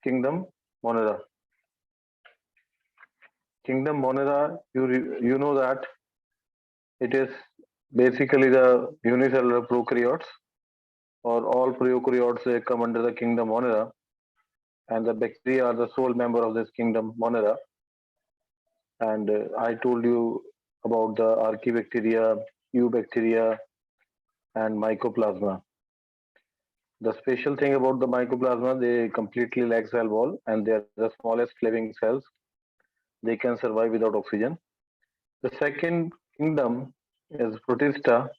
Kingdom Monera. Kingdom Monera, you know that it is basically the unicellular prokaryotes, or all prokaryotes, they come under the kingdom Monera, and the bacteria are the sole member of this kingdom Monera. And I told you about the archaebacteria, eubacteria, and mycoplasma. The special thing about the mycoplasma, they completely lack cell wall and they are the smallest living cells. They can survive without oxygen. The second kingdom is Protista.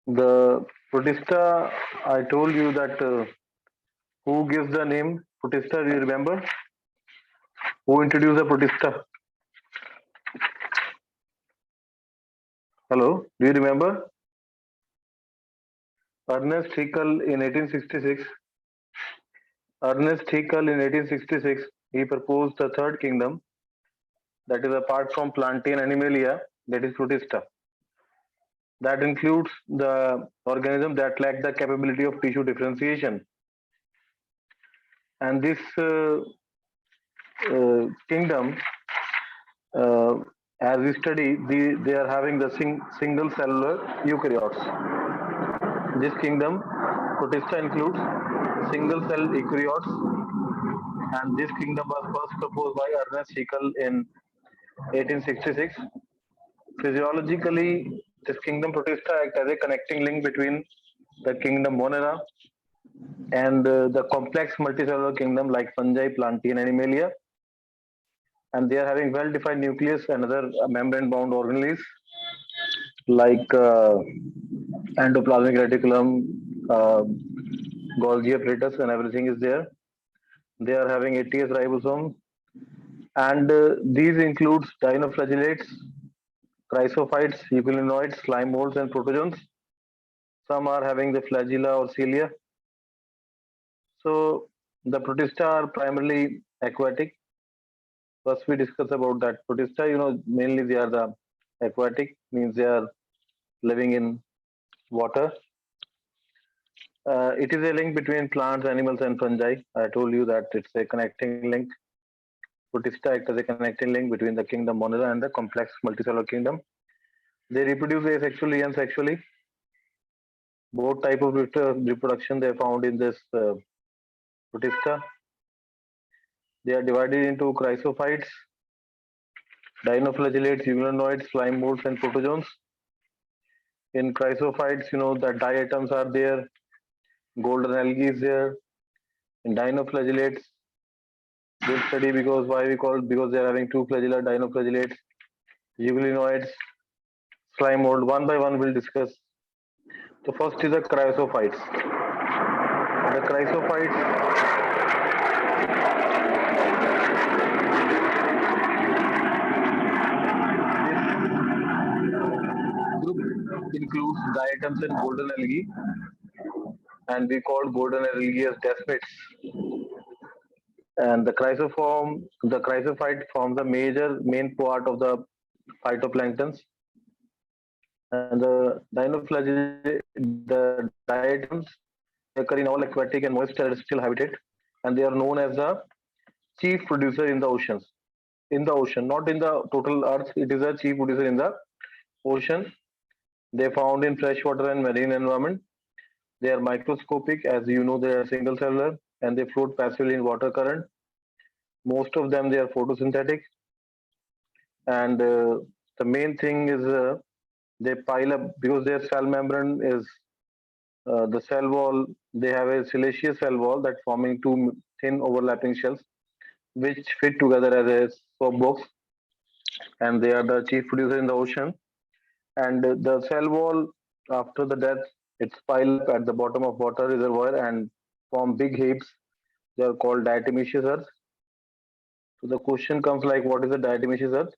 The Protista, I told you that who gives the name Protista? Do you remember? Who introduced the Protista? Hello, do you remember? Ernest Haeckel in 1866. Ernest Haeckel in 1866, he proposed the third kingdom, that is apart from Plantae Animalia, that is Protista. That includes the organism that lack the capability of tissue differentiation. And this kingdom, uh, as we study, they are having the single cellular eukaryotes. This kingdom, Protista, includes single cell eukaryotes, and this kingdom was first proposed by Ernest Haeckel in 1866. Physiologically, this kingdom Protista acts as a connecting link between the kingdom Monera and the complex multicellular kingdom like fungi, Plantae, and Animalia. And they are having well-defined nucleus and other membrane-bound organelles like endoplasmic reticulum, uh, Golgi apparatus, and everything is there. They are having ATS ribosome, and these includes dinoflagellates, chrysophytes, euglenoids, slime molds, and protozoans. Some are having the flagella or cilia. So the protista are primarily aquatic. First, we discuss about that protista. Mainly they are the aquatic, means they are living in water. It is a link between plants, animals, and fungi. I told you that it's a connecting link. Protista act as a connecting link between the kingdom Monera and the complex multicellular kingdom. They reproduce asexually and sexually. Both type of reproduction they are found in this protista. They are divided into chrysophytes, dinoflagellates, euglenoids, slime molds, and protozoans. In chrysophytes, the diatoms are there, golden algae is there. In dinoflagellates, we'll study because why we call it, because they are having two flagella, dinoflagellates, euglenoids, slime mold. One by one, we'll discuss. The first is the chrysophytes. The chrysophytes group includes diatoms and golden algae, and we call golden algae as desmids. And the chrysophyte forms the main part of the phytoplanktons. And the the diatoms occur in all aquatic and moist terrestrial habitat, and they are known as the chief producer in the oceans. In the ocean, not in the total earth, it is a chief producer in the ocean. They are found in freshwater and marine environment. They are microscopic, as you know, they are single cellular and they float passively in water current. Most of them they are photosynthetic, and the main thing is they pile up because their cell membrane is the cell wall. They have a siliceous cell wall that forming two thin overlapping shells which fit together as a soap box, and they are the chief producer in the ocean. And the cell wall, after the death, it's pile up at the bottom of water reservoir and form big heaps. They are called diatomaceous earth. So the question comes like, what is a diatomaceous earth?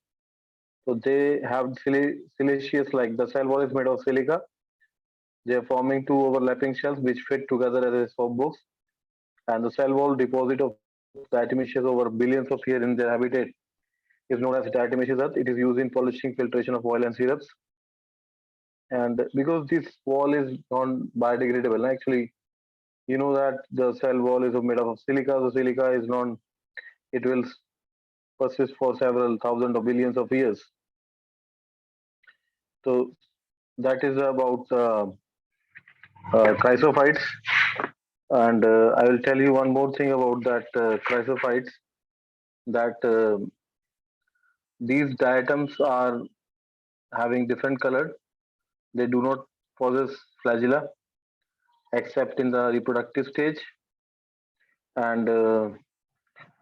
So they have siliceous, like the cell wall is made of silica. They are forming two overlapping shells which fit together as a soap box. And the cell wall deposit of diatomaceous over billions of years in their habitat is known as diatomaceous earth. It is used in polishing, filtration of oil and syrups. And because this wall is non biodegradable, actually You know that the cell wall is made up of silica. So silica is not, it will persist for several thousand or billions of years. So that is about chrysophytes. And I will tell you one more thing about that chrysophytes, that these diatoms are having different color. They do not possess flagella except in the reproductive stage. And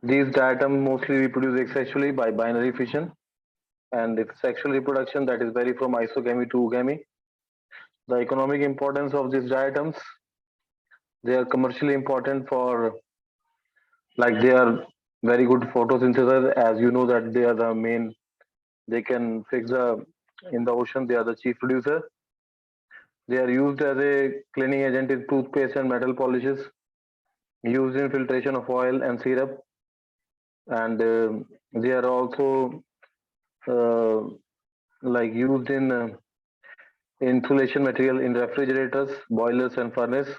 these diatoms mostly reproduce asexually by binary fission. And if sexual reproduction, that is vary from isogamy to oogamy. The economic importance of these diatoms, they are commercially important for, like they are very good photosynthesizers, as you know that they are the main, they can fix the, in the ocean, they are the chief producer. They are used as a cleaning agent in toothpaste and metal polishes, used in filtration of oil and syrup, and they are also uh, like used in insulation material in refrigerators, boilers, and furnace,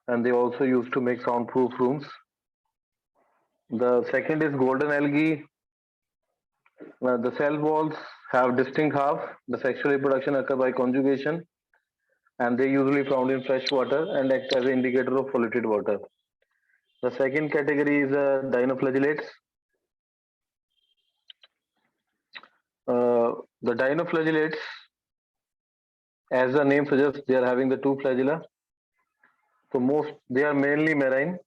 and they also used to make soundproof rooms. The second is golden algae. The cell walls have distinct half. The sexual reproduction occur by conjugation, and they usually found in fresh water and act as an indicator of polluted water. The second category is dinoflagellates. The dinoflagellates, as the name suggests, they are having the two flagella. So most, they are mainly marine.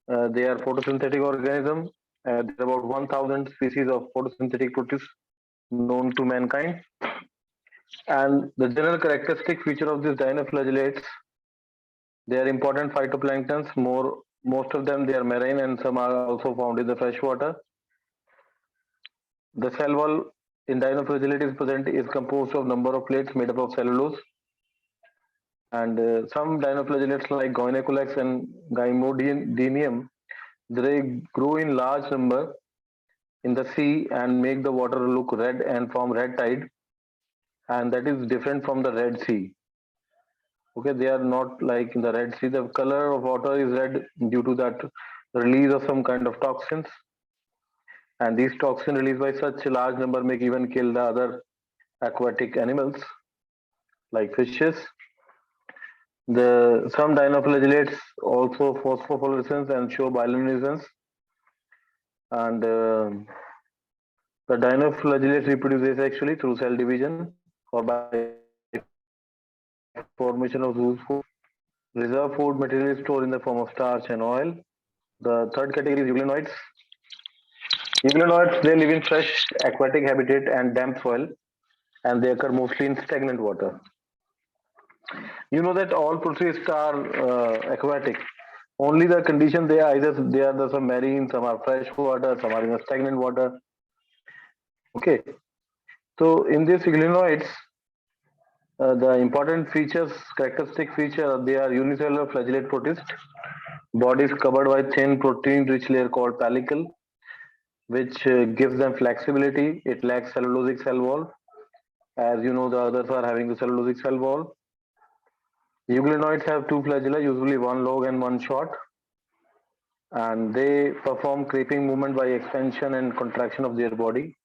They are photosynthetic organism. There are about 1,000 species of photosynthetic protists known to mankind. And the general characteristic feature of these dinoflagellates, they are important phytoplanktons. Most of them, they are marine, and some are also found in the fresh water. The cell wall in dinoflagellate is present is composed of number of plates made up of cellulose. And some dinoflagellates like Goinecolex and Gymnodium, they grow in large number in the sea and make the water look red and form red tide, and that is different from the Red Sea. Okay, they are not like in the Red Sea. The color of water is red due to that release of some kind of toxins, and these toxins released by such a large number may even kill the other aquatic animals like fishes. The some dinoflagellates also phosphofluorescence and show bioluminescence, and the dinoflagellates reproduce asexually through cell division or by formation of loose food. Reserve food material is stored in the form of starch and oil. The third category is euglenoids. Euglenoids, they live in fresh aquatic habitat and damp soil, and they occur mostly in stagnant water. You know that all protists are aquatic. Only the condition they are either they are the some marine, some are fresh water, some are in the stagnant water. Okay, so in these euglenoids, the important features, characteristic feature, they are unicellular flagellate protist. Body is covered by thin protein-rich layer called pellicle, which gives them flexibility. It lacks cellulosic cell wall. As you know, the others are having the cellulosic cell wall. Euglenoids have two flagella, usually one long and one short, and they perform creeping movement by expansion and contraction of their body.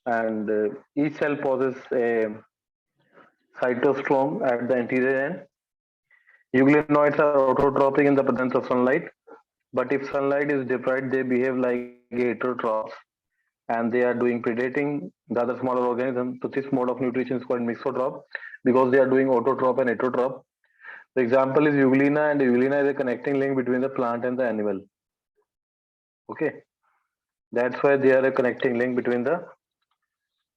And each cell possesses a cytosol at the anterior end. Euglenoids are autotrophic in the presence of sunlight, but if sunlight is deprived, they behave like heterotrophs and they are doing predating the other smaller organisms. So this mode of nutrition is called mixotroph because they are doing autotroph and heterotroph. The example is Euglena, and Euglena is a connecting link between the plant and the animal. Okay, that's why they are a connecting link between the,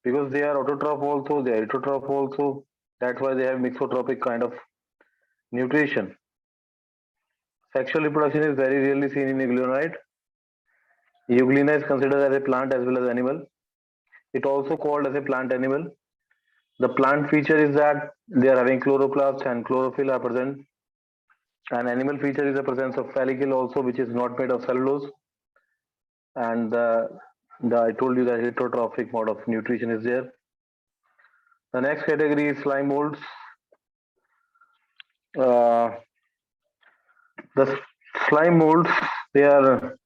because they are autotroph also, they are heterotroph also. That's why they have mixotrophic kind of nutrition. Sexual reproduction is very rarely seen in euglenoid. Euglena is considered as a plant as well as animal. It also called as a plant animal. The plant feature is that they are having chloroplast and chlorophyll are present. An animal feature is the presence of pellicle also, which is not made of cellulose. And the I told you that heterotrophic mode of nutrition is there. The next category is slime molds. Uh, The slime molds, they are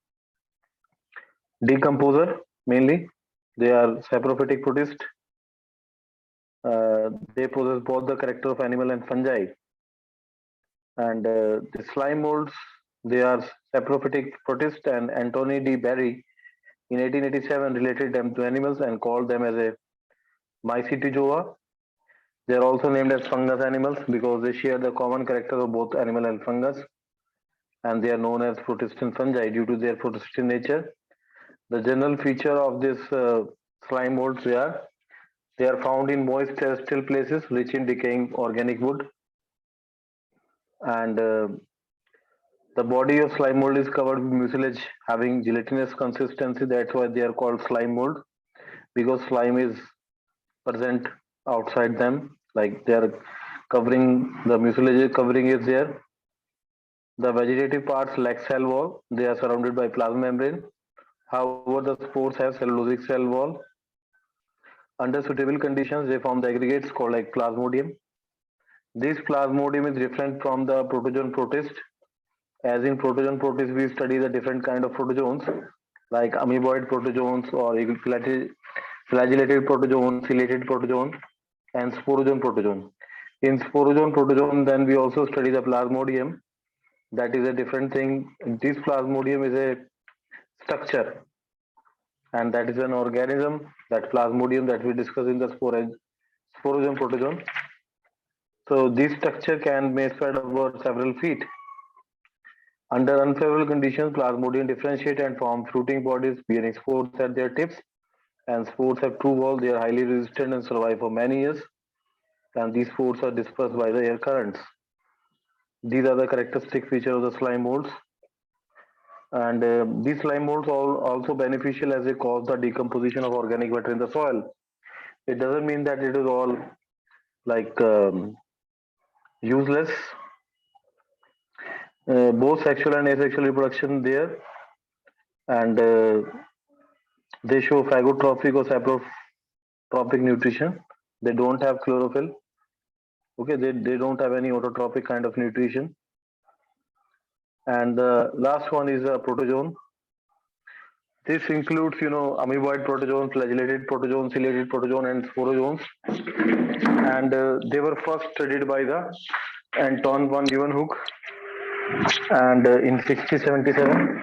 decomposer mainly. They are saprophytic protist. They possess both the character of animal and fungi. And the slime molds, they are saprophytic protist, and Anthony D. Barry in 1887 related them to animals and called them as a Mycetozoa. They are also named as fungus animals because they share the common character of both animal and fungus, and they are known as protestant fungi due to their protestant nature. The general feature of this slime molds, they are found in moist terrestrial places rich in decaying organic wood, and the body of slime mold is covered with mucilage having gelatinous consistency. That's why they are called slime mold, because slime is present outside them, like they are covering, the mucilage covering is there. The vegetative parts lack cell wall. They are surrounded by plasma membrane. However, the spores have cellulosic cell wall. Under suitable conditions, they form the aggregates called like plasmodium. This plasmodium is different from the protozoan protist. As in protozoan protist, we study the different kind of protozoans like amoeboid protozoans or flagellated protozoan, ciliated protozoan, and sporozoan protozoan. In sporozoan protozoan, then we also study the plasmodium. That is a different thing. This plasmodium is a structure, and that is an organism, that plasmodium that we discuss in the sporozoan protozoan. So this structure may spread over several feet. Under unfavorable conditions, plasmodium differentiate and form fruiting bodies bearing spores at their tips. And spores have two walls. They are highly resistant and survive for many years. And these spores are dispersed by the air currents. These are the characteristic features of the slime molds. And these slime molds are also beneficial as they cause the decomposition of organic matter in the soil. It doesn't mean that it is all like useless. Both sexual and asexual reproduction there, and they show phagotrophic or saprotrophic nutrition. They don't have chlorophyll. Okay, they don't have any autotrophic kind of nutrition. And the last one is a protozoan. This includes, amoeboid protozoan, flagellated protozoan, ciliated protozoan, and sporozoans. And they were first studied by the Anton van Leeuwenhoek, and in 1677.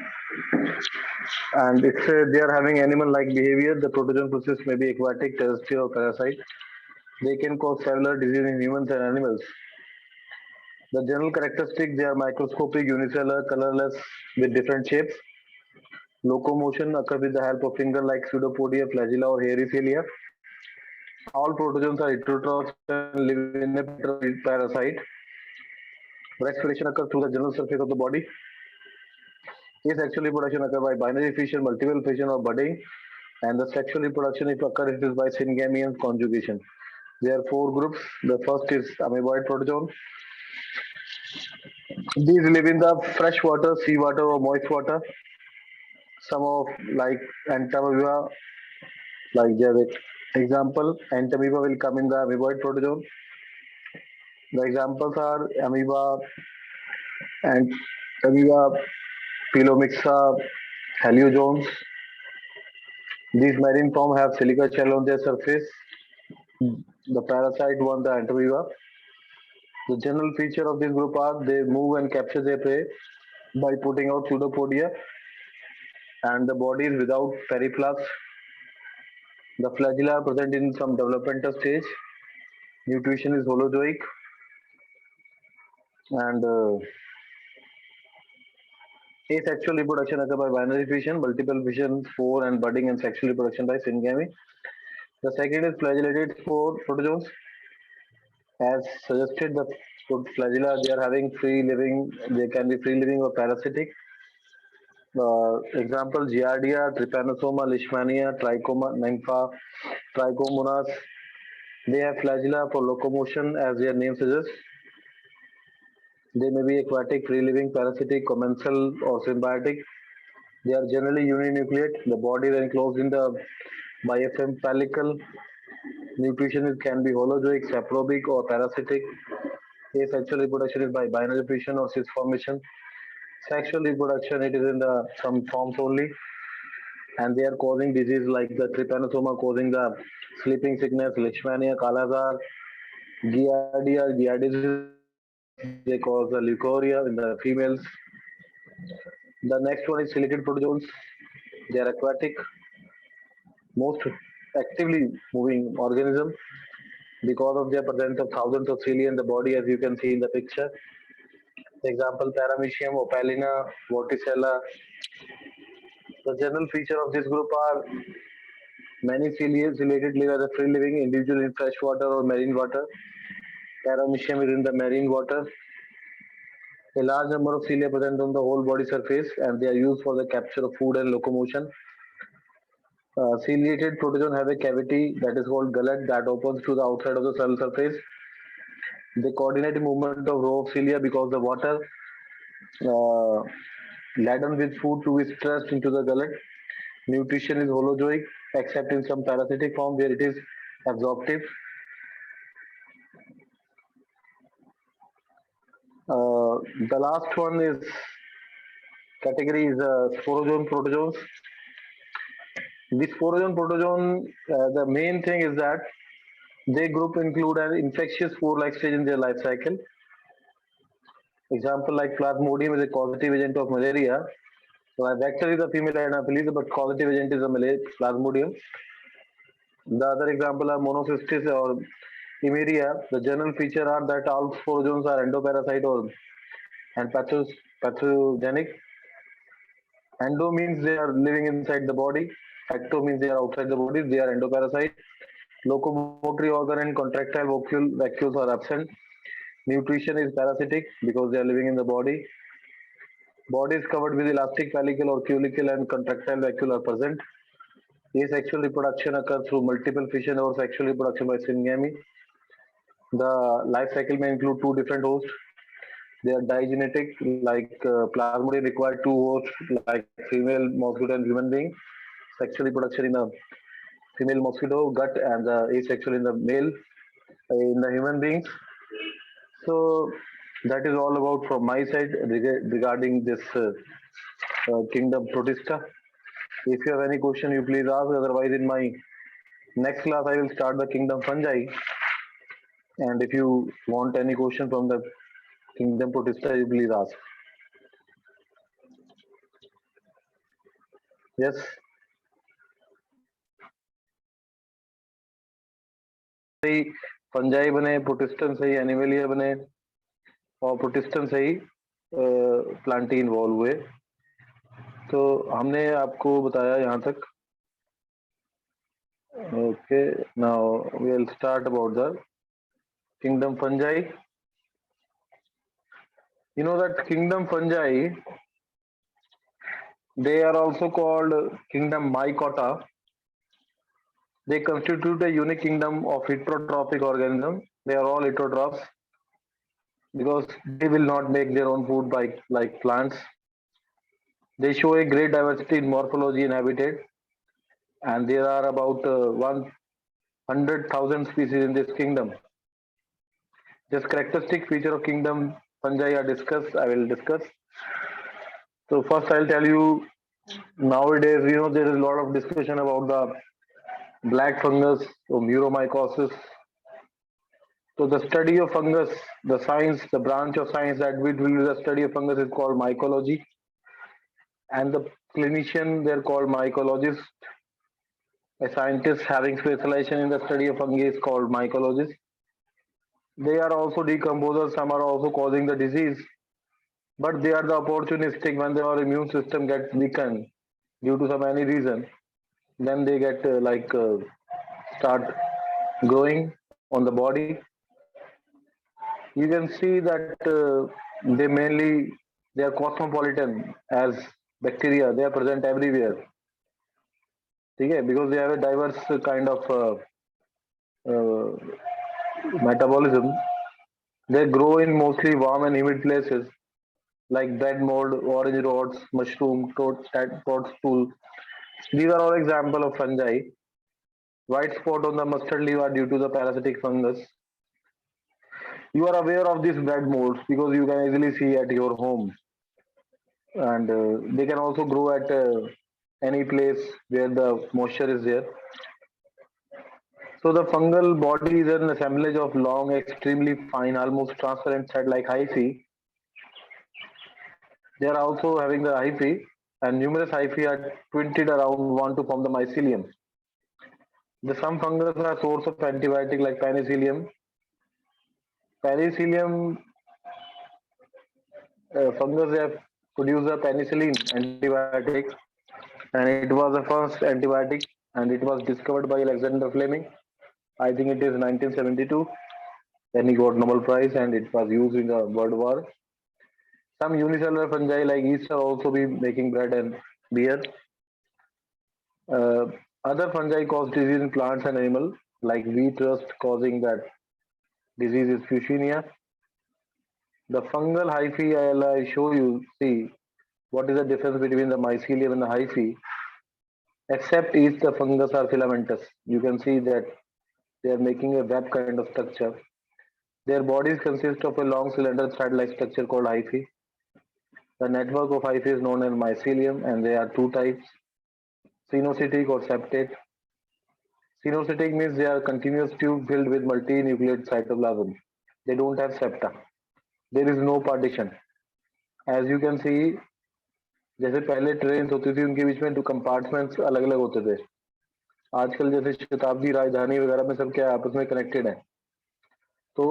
And it's they are having animal-like behavior. The protozoan process may be aquatic, terrestrial, or parasite. They can cause several diseases in humans and animals. The general characteristics, they are microscopic, unicellular, colorless, with different shapes. Locomotion occur with the help of finger-like pseudopodia, flagella, or hairy cilia. All protozoans are heterotrophs and live in a parasite. Respiration occurs through the general surface of the body. Asexual reproduction occurs by binary fission, multiple fission, or budding. And the sexual reproduction, if occurs, it is by syngamy and conjugation. There are four groups. The first is amoeboid protozoan. These live in the fresh water, seawater, or moist water. Some of like Entamoeba, like the example, Entamoeba will come in the amoeboid protozoan. The examples are amoeba and amoeba, Pilomixa, haliozoans. These marine forms have silica shell on their surface. The parasite one, the Entamoeba. The general feature of this group are they move and capture their prey by putting out pseudopodia, and the body is without periplus. The flagella are present in some developmental stage. Nutrition is holozoic, and asexual reproduction occurs by binary fission, multiple fission, spore, and budding, and sexual reproduction by syngamy. The second is flagellated spore protozoans. As suggested, the flagella, they are having free living. They can be free living or parasitic. Example: Giardia, Trypanosoma, Leishmania, Trichoma, Nympha, Trichomonas. They have flagella for locomotion, as their name suggests. They may be aquatic, free living, parasitic, commensal, or symbiotic. They are generally uninucleate. The body is enclosed in the biafilm pellicle. Nutrition can be holozoic, saprobic, or parasitic. Asexual reproduction is by binary fission or cis formation. Sexual reproduction, it is in the some forms only, and they are causing disease like the trypanosoma causing the sleeping sickness, leishmania, kalazar, giardia, giardiasis. They cause the leukorrhea in the females. The next one is ciliated protozoans. They are aquatic, most actively moving organism because of their presence of thousands of cilia in the body, as you can see in the picture. Example: Paramecium, Opalina, Vorticella. The general feature of this group are many ciliated live as a free living individual in fresh water or marine water. Paramecium is in the marine water. A large number of cilia present on the whole body surface and they are used for the capture of food and locomotion. Ciliated protozoan have a cavity that is called gullet that opens to the outside of the cell surface. They coordinate the movement of row of cilia because the water uh, laden with food to be stressed into the gullet. Nutrition is holozoic, except in some parasitic form where it is absorptive. The last one is category is sporozoan protozoans. This sporozoan protozoan, the main thing is that they group include an infectious spore-like stage in their life cycle. Example like Plasmodium is a causative agent of malaria. So vector is a female Anopheles, but causative agent is a Plasmodium. The other example are Monocystis or Emeria. The general feature are that all sporozoans are endoparasite or and pathogenic. Endo means they are living inside the body. Ecto means they are outside the body. They are endoparasite. Locomotory organ and contractile vacuoles are absent. Nutrition is parasitic because they are living in the body. Body is covered with elastic pellicle or cuticle and contractile vacuole are present. Asexual reproduction occurs through multiple fission or sexual reproduction by syngamy. The life cycle may include two different hosts. They are digenetic, like Plasmodium require two hosts, like female mosquito and human being. Sexual reproduction in a female mosquito gut and the asexual in the male in the human beings. So that is all about from my side regarding this kingdom protista. If you have any question, you please ask. Otherwise, in my next class, I will start the kingdom fungi. And if you want any question from the kingdom protista, you please ask. Yes. Fungi बने, प्रोटिस्टन से ही animalia बने और प्रोटिस्टन से ही Plantae involve हुए. तो हमने आपको बताया यहाँ तक. Okay, now we'll start about the kingdom fungi. You know that kingdom fungi, they are also called kingdom mycota. They constitute a unique kingdom of heterotrophic organisms. They are all heterotrophs because they will not make their own food by like plants. They show a great diversity in morphology and habitat, and there are about 100,000 species in this kingdom. Just characteristic feature of kingdom fungi are discussed. I will discuss. So first, I'll tell you. Nowadays, there is a lot of discussion about the black fungus or muromycosis. So the study of fungus, the science, the branch of science that we do the study of fungus is called mycology, and the clinician they're called mycologist. A scientist having specialization in the study of fungi is called mycologist. They are also decomposers. Some are also causing the disease, but they are the opportunistic when their immune system gets weakened due to some any reason. Then they get start growing on the body. You can see that they are cosmopolitan as bacteria. They are present everywhere. Okay? Because they have a diverse kind of uh, metabolism. They grow in mostly warm and humid places like bread mold, orange rods, mushroom, toadstool. These are all examples of fungi. White spot on the mustard leaf are due to the parasitic fungus. You are aware of these bread molds because you can easily see at your home. and they can also grow at any place where the moisture is there. So the fungal body is an assemblage of long, extremely fine, almost transparent thread like hyphae. They are also having the hyphae, and numerous hyphae are twisted around one to form the mycelium. The some fungus are source of antibiotic like penicillium. Penicillium fungus have produced the penicillin antibiotic, and it was the first antibiotic, and it was discovered by Alexander Fleming. I think it is 1972. Then he got Nobel Prize, and it was used in the World War. Some unicellular fungi like yeast are also be making bread and beer. Uh, Other fungi cause disease in plants and animals, like wheat rust causing that disease is Fuchsia. The fungal hyphae I'll show you. See what is the difference between the mycelium and the hyphae. Except each the fungus are filamentous. You can see that they are making a web kind of structure. Their bodies consist of a long cylinder thread-like structure called hyphae. The network of hyphae is known as mycelium, and there are two types: cenocytic or septate. Cenocytic means they are continuous tube filled with multinucleate cytoplasm. They don't have septa. There is no partition. As you can see, जैसे पहले train होती थी उनके बीच में दो compartments अलग अलग होते थे. आजकल जैसे शताब्दी राजधानी वगैरह में सब क्या आपस में कनेक्टेड है. तो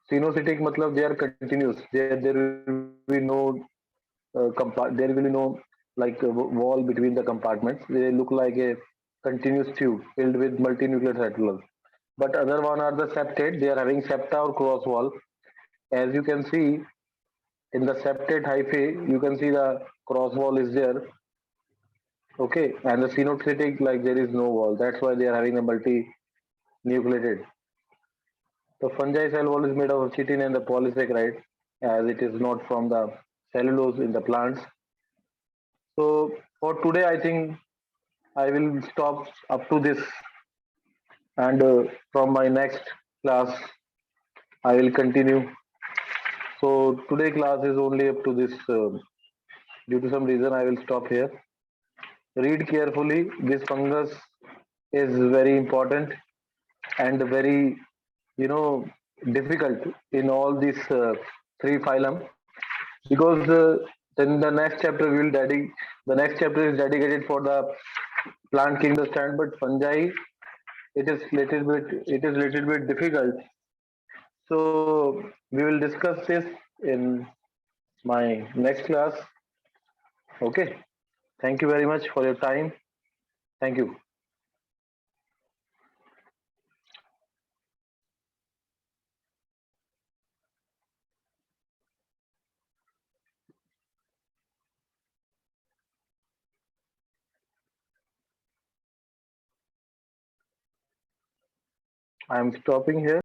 सिनोसिटिक मतलब they are continuous. There will be no there will be no like wall between the compartments. They look like a continuous tube filled with multinuclear cytoplasm. But other one are the septate. They are having septa or cross wall. As you can see in the septate hyphae, you can see the cross wall is there. Okay, and the cenocytic like there is no wall. That's why they are having a multi-nucleated. The fungi cell wall is made of chitin and the polysaccharide, as it is not from the cellulose in the plants. So for today, I think I will stop up to this, and from my next class, I will continue. So today class is only up to this. Due to some reason, I will stop here. Read carefully. This fungus is very important and very, you know, difficult in all these three phylum, because then the next chapter will dedicate. The next chapter is dedicated for the plant kingdom stand, but fungi it is little bit difficult. So we will discuss this in my next class. Okay. Thank you very much for your time. Thank you. I am stopping here.